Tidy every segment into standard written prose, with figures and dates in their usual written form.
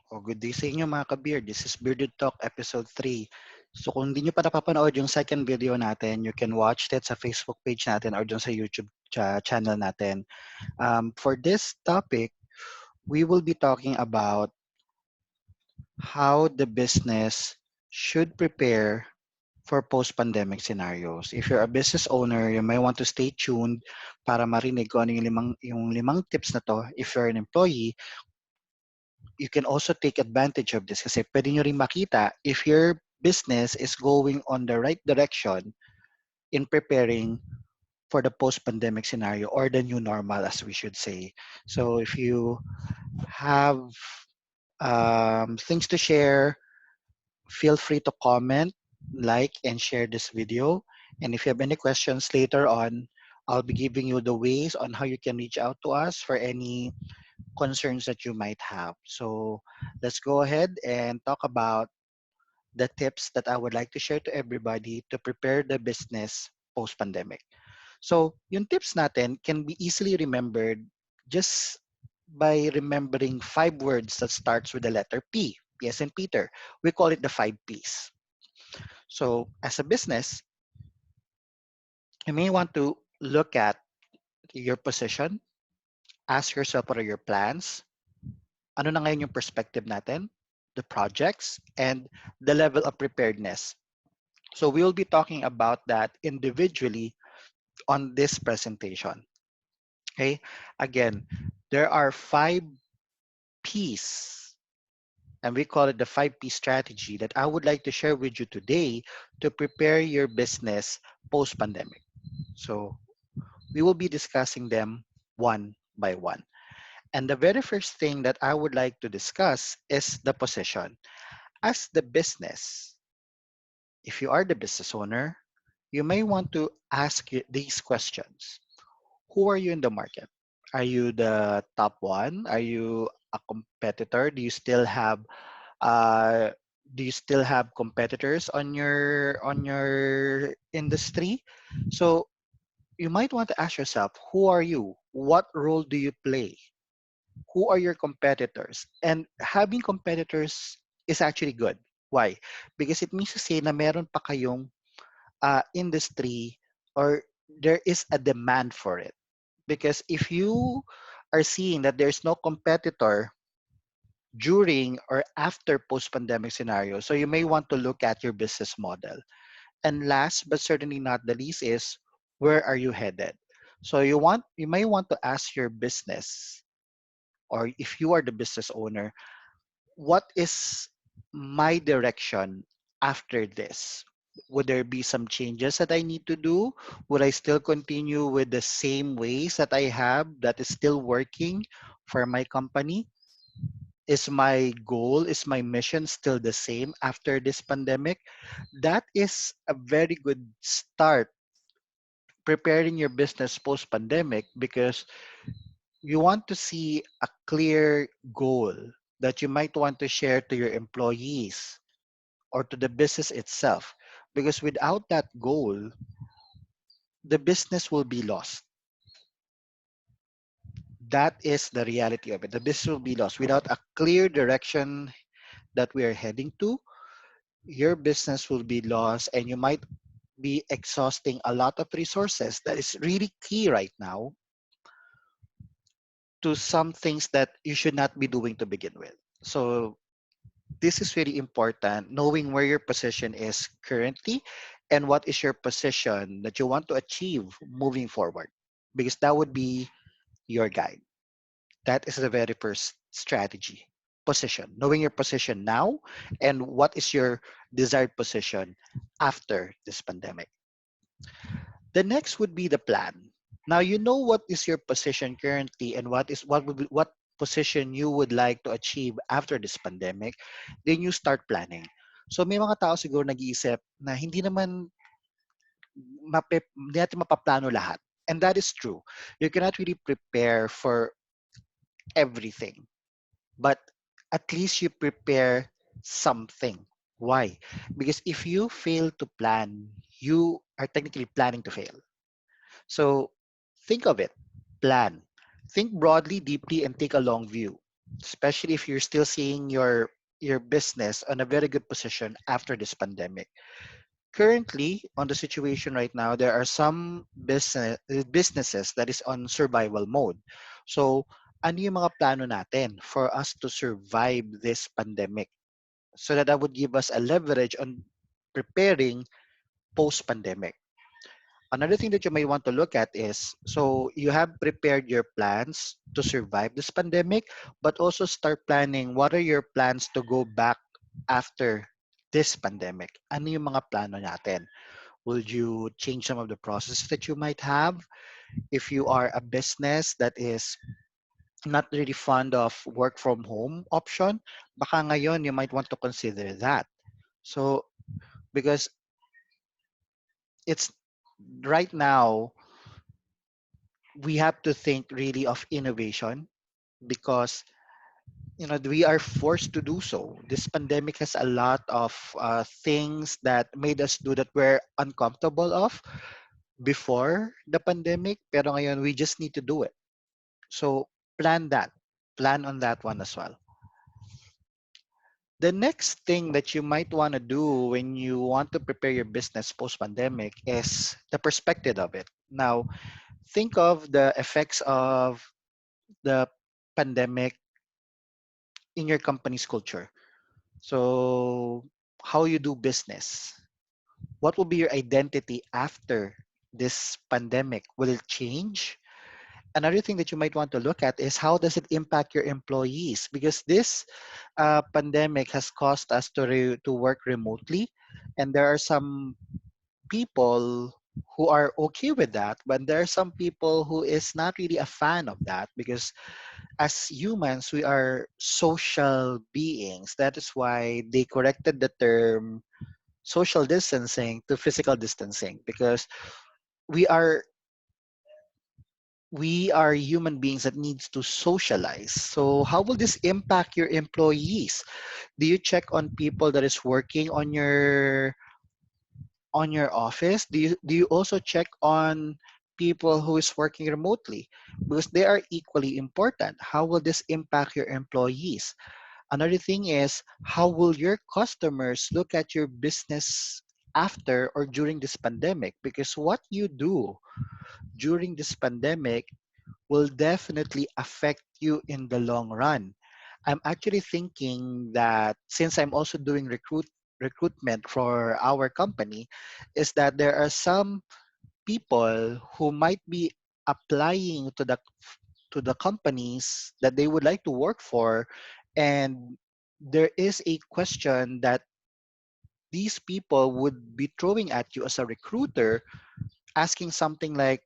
O good day sa inyo mga ka-beard. This is Bearded Talk episode 3. So kung hindi nyo pa napapanood yung second video natin, you can watch it sa Facebook page natin or dun sa YouTube channel natin. For this topic, we will be talking about how the business should prepare for post-pandemic scenarios. If you're a business owner, you may want to stay tuned para marinig kung ano yung limang tips na to. If you're an employee, you can also take advantage of this kasi pwede nyo rin makita if your business is going on the right direction in preparing for the post-pandemic scenario or the new normal, as we should say. So if you have things to share, feel free to comment, like, and share this video. And if you have any questions later on, I'll be giving you the ways on how you can reach out to us for any concerns that you might have. So let's go ahead and talk about the tips that I would like to share to everybody to prepare the business post-pandemic. So yung tips natin can be easily remembered just by remembering 5 words that starts with the letter P. P as in Peter. We call it the 5 Ps. So as a business, you may want to look at your position, ask yourself what are your plans, ano na ngayon yung perspective natin, the projects, and the level of preparedness. So we will be talking about that individually on this presentation. Okay, again, there are 5 Ps, and we call it the 5P strategy that I would like to share with you today to prepare your business post-pandemic. So we will be discussing them one by one. And the very first thing that I would like to discuss is the position. As the business, if you are the business owner, you may want to ask these questions. Who are you in the market? Are you the top one? Are you a competitor? Uh, do you still have competitors on your industry? So you might want to ask yourself, who are you? What role do you play? Who are your competitors? And having competitors is actually good. Why? Because it means to say na meron pa kayong industry or there is a demand for it. Because if you are seeing that there's no competitor during or after post-pandemic scenario, so you may want to look at your business model. And last but certainly not the least is, where are you headed? So you may want to ask your business, or if you are the business owner, what is my direction after this? Would there be some changes that I need to do? Would I still continue with the same ways that I have that is still working for my company? Is my goal, is my mission still the same after this pandemic? That is a very good start preparing your business post pandemic because you want to see a clear goal that you might want to share to your employees or to the business itself. Because without that goal, the business will be lost. That is the reality of it. The business will be lost. Without a clear direction that we are heading to, your business will be lost and you might be exhausting a lot of resources that is really key right now to some things that you should not be doing to begin with. So this is very important, knowing where your position is currently and what is your position that you want to achieve moving forward, because that would be your guide. That is the very first strategy. Position, knowing your position now and what is your desired position after this pandemic. The next would be the plan. Now you know what is your position currently and what position you would like to achieve after this pandemic. Then you start planning. So may mga tao siguro nag-iisip na hindi natin mapaplano lahat. And that is true. You cannot really prepare for everything. But at least you prepare something. Why? Because if you fail to plan, you are technically planning to fail. So think of it, plan. Think broadly, deeply, and take a long view. especially if you're still seeing your business on a very good position after this pandemic. Currently, on the situation right now, there are some businesses that is on survival mode. So, ano yung mga plano natin for us to survive this pandemic? So that would give us a leverage on preparing post-pandemic. Another thing that you may want to look at is, so you have prepared your plans to survive this pandemic, but also start planning what are your plans to go back after this pandemic. Ano yung mga plano natin? Will you change some of the processes that you might have? If you are a business that is not really fond of work from home option, baka ngayon you might want to consider that. So, because it's right now, we have to think really of innovation because we are forced to do so. This pandemic has a lot of things that made us do that we're uncomfortable of before the pandemic, pero ngayon we just need to do it. So plan that. Plan on that one as well. The next thing that you might want to do when you want to prepare your business post pandemic is the perspective of it. Now, think of the effects of the pandemic in your company's culture. So, how you do business. What will be your identity after this pandemic? Will it change? Another thing that you might want to look at is how does it impact your employees? Because this pandemic has caused us to work remotely, and there are some people who are okay with that, but there are some people who is not really a fan of that because as humans we are social beings. That is why they corrected the term social distancing to physical distancing because we are we are human beings that needs to socialize. So how will this impact your employees? Do you check on people that is working on your office? Do you also check on people who is working remotely because they are equally important? How will this impact your employees? Another thing is, how will your customers look at your business after or during this pandemic? Because what you do during this pandemic will definitely affect you in the long run. I'm actually thinking that since I'm also doing recruitment for our company, is that there are some people who might be applying to the companies that they would like to work for, and there is a question that these people would be throwing at you as a recruiter, asking something like,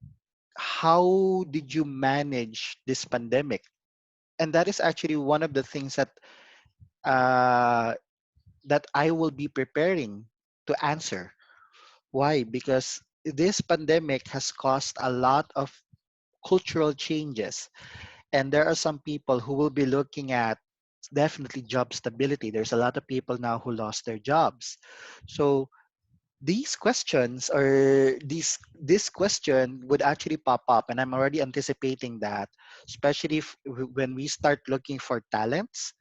how did you manage this pandemic? And that is actually one of the things uh, that I will be preparing to answer. Why? Because this pandemic has caused a lot of cultural changes, and there are some people who will be looking at definitely job stability. There's a lot of people now who lost their jobs. So these questions or this question would actually pop up, and I'm already anticipating that, especially when we start looking for talents.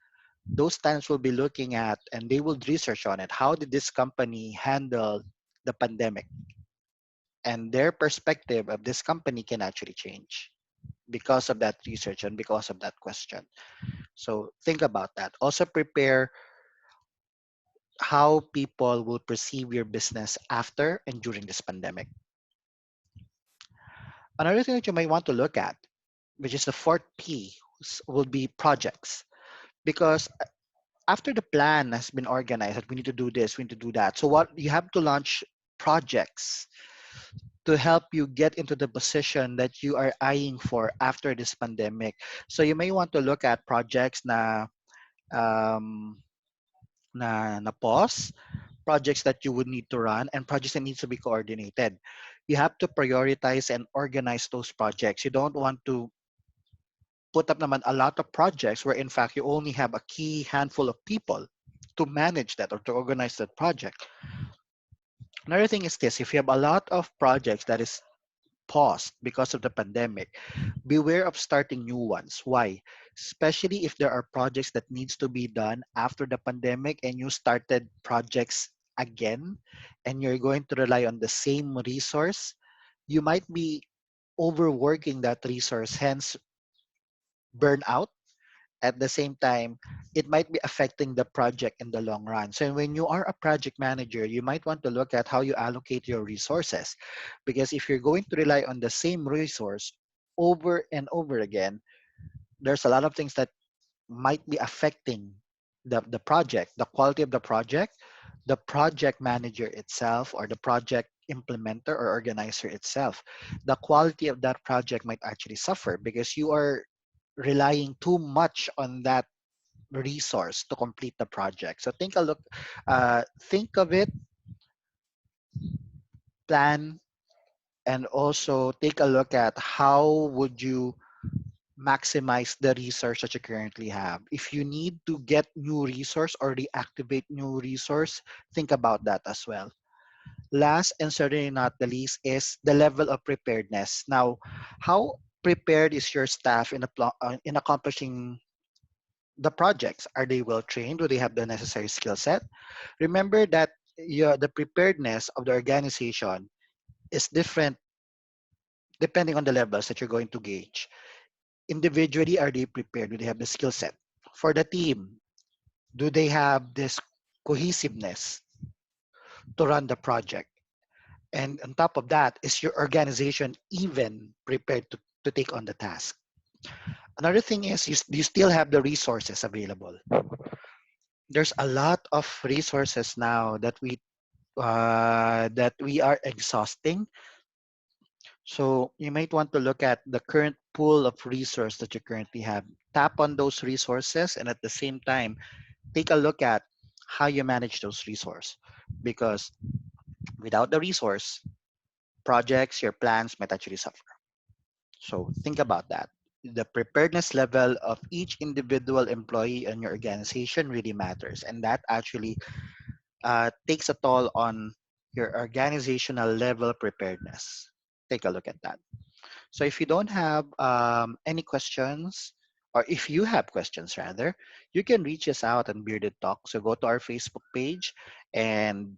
Those talents will be looking at and they will research on it. How did this company handle the pandemic? And their perspective of this company can actually change because of that research and because of that question. So think about that. Also prepare how people will perceive your business after and during this pandemic. Another thing that you might want to look at, which is the fourth P, will be projects. Because after the plan has been organized, that we need to do this, we need to do that. So what you have to launch projects to help you get into the position that you are eyeing for after this pandemic. So you may want to look at projects um, na pause, projects that you would need to run, and projects that needs to be coordinated. You have to prioritize and organize those projects. You don't want to put up naman a lot of projects where in fact you only have a key handful of people to manage that or to organize that project. Another thing is this: if you have a lot of projects that is paused because of the pandemic, beware of starting new ones. Why? Especially if there are projects that needs to be done after the pandemic and you started projects again and you're going to rely on the same resource, you might be overworking that resource, hence burnout. At the same time, it might be affecting the project in the long run. So when you are a project manager, you might want to look at how you allocate your resources. Because if you're going to rely on the same resource over and over again, there's a lot of things that might be affecting the project, the quality of the project manager itself, or the project implementer or organizer itself. The quality of that project might actually suffer because you are relying too much on that resource to complete the project. So think of it, plan, and also take a look at how would you maximize the resource that you currently have. If you need to get new resource or reactivate new resource, think about that as well. Last and certainly not the least is the level of preparedness. Now, how prepared is your staff in accomplishing the projects? Are they well trained? Do they have the necessary skill set? Remember that the preparedness of the organization is different depending on the levels that you're going to gauge. Individually, are they prepared? Do they have the skill set? For the team, do they have this cohesiveness to run the project? And on top of that, is your organization even prepared to take on the task? Another thing is, you still have the resources available. There's a lot of resources now that we are exhausting. So you might want to look at the current pool of resource that you currently have. Tap on those resources, and at the same time, take a look at how you manage those resources. Because without the resource, projects, your plans might actually suffer. So think about that. The preparedness level of each individual employee in your organization really matters, and that actually takes a toll on your organizational level preparedness. Take a look at that. So if you don't have any questions, or if you have questions rather, you can reach us out on Bearded Talk. So go to our Facebook page and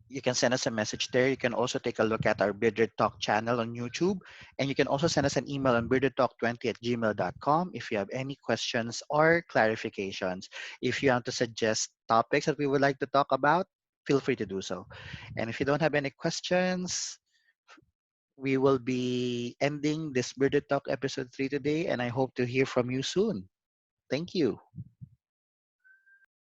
you can send us a message there. You can also take a look at our Bearded Talk channel on YouTube. And you can also send us an email on beardedtalk20@gmail.com if you have any questions or clarifications. If you want to suggest topics that we would like to talk about, feel free to do so. And if you don't have any questions, we will be ending this Bearded Talk episode 3 today, and I hope to hear from you soon. Thank you.